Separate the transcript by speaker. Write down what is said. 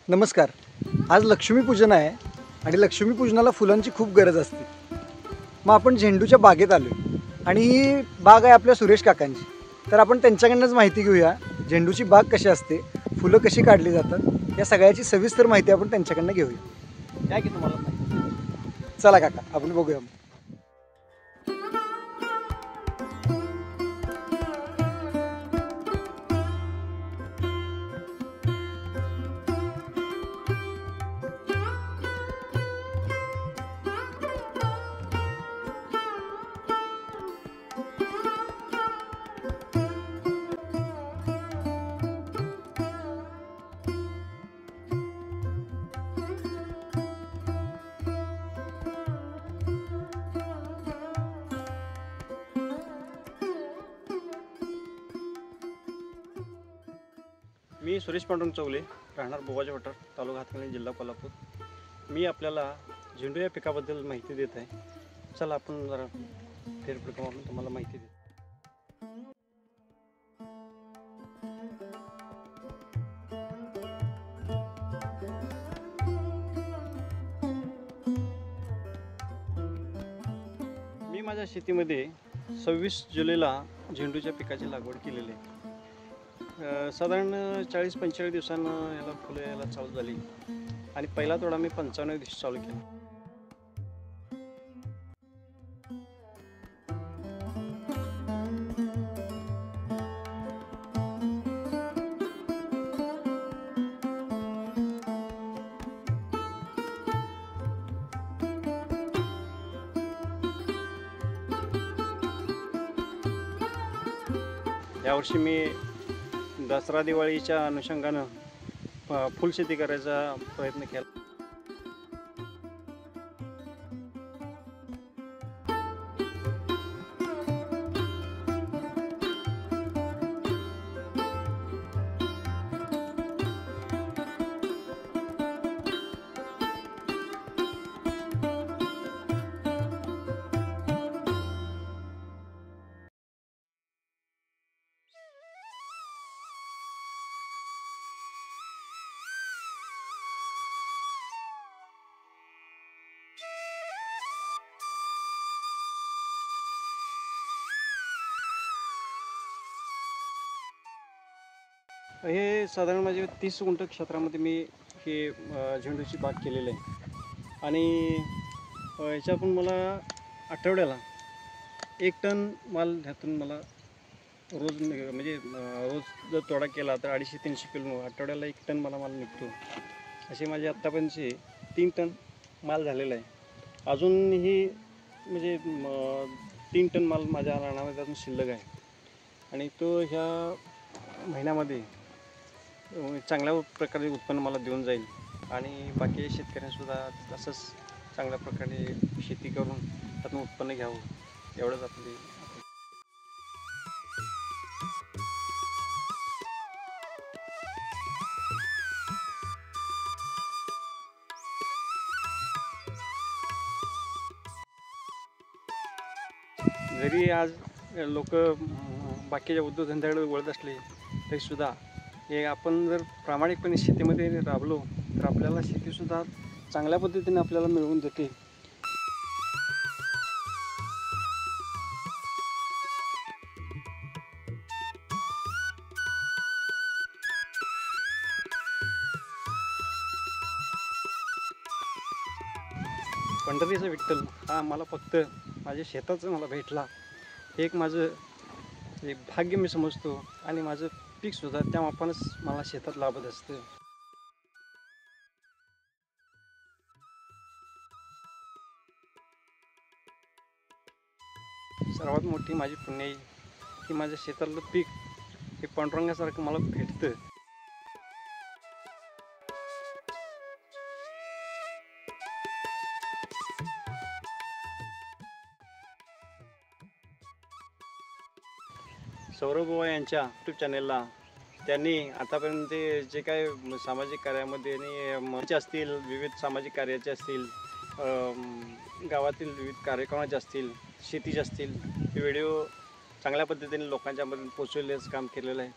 Speaker 1: नमस्कार. आज लक्ष्मीपूजन आहे आणि लक्ष्मीपूजनाला फुलांची खूप गरज असते. मग आपण झेंडूच्या बागेत आलो आहे आणि ही बाग आहे आपल्या सुरेश काकांची. तर आपण त्यांच्याकडनंच माहिती घेऊया, झेंडूची बाग कशी असते, फुलं कशी काढली जातात, या सगळ्याची सविस्तर माहिती आपण त्यांच्याकडनं घेऊया.
Speaker 2: काय की तुम्हाला माहिती?
Speaker 1: चला काका, आपण बघूया.
Speaker 2: मी सुरेश पांडुरंग चौले, राहणार बोगाजी वटर, तालुका हातकणंगले, जिल्हा कोल्हापूर. मी आपल्याला झेंडू या पिकाबद्दल माहिती देत आहे. चला आपण जरा फेरफटका मारून तुम्हाला माहिती देतो. मी माझ्या शेतीमध्ये 26 जुलैला झेंडूच्या पिकाची लागवड केलेली आहे. साधारण 40-45 दिवसानं याला फुलं यायला चालू झाली आणि पहिला तोडा मी 55 दिवशी चालू केला. यावर्षी मी दसरा दिवाळीच्या अनुषंगानं फुलशेती करायचा प्रयत्न केला. हे साधारण माझे 30 गुंठ क्षेत्रामध्ये मी हे झेंडूची बाग केलेली आहे आणि याच्यातून मला आठवड्याला 1 टन माल ह्यातून मला रोज म्हणजे रोज जर तोडा केला तर 250-300 किलो आठवड्याला 1 टन मला माल निघतो. असे माझे आत्तापर्यंतचे 3 टन माल झालेला आहे. अजूनही म्हणजे 3 टन माल माझ्या रानामध्ये अजून शिल्लक आहे आणि तो ह्या महिन्यामध्ये चांगल्या प्रकारे उत्पन्न मला देऊन जाईल आणि बाकी शेतकऱ्यांसुद्धा तसंच चांगल्या प्रकारे शेती करून त्यातून उत्पन्न घ्यावं एवढंच आपली. जरी आज लोक बाकीच्या उद्योगधंद्याकडे वळत असले तरीसुद्धा हे आपण जर प्रामाणिकपणे शेतीमध्ये राबलो तर आपल्याला शेतीसुद्धा चांगल्या पद्धतीने आपल्याला मिळवून देते. पंढरीचा विठ्ठल हा मला फक्त माझ्या शेताचं मला भेटला हे एक माझं एक भाग्य मी समजतो आणि माझं पीकसुद्धा त्या मापानंच मला शेतात लाभत असतं. सर्वात मोठी माझी पुण्याई की माझ्या शेतातलं पीक हे पांडुरंगासारखं मला भेटतं. सौरभ बुवा यांच्या यूट्यूब चॅनेलला त्यांनी आतापर्यंत जे काय सामाजिक कार्यामध्ये आणि मंच असतील, विविध सामाजिक कार्याचे असतील, गावातील विविध कार्यक्रमाचे असतील, शेतीचे असतील, हे व्हिडिओ चांगल्या पद्धतीने लोकांच्यापर्यंत पोचवण्याचं काम केलेलं आहे.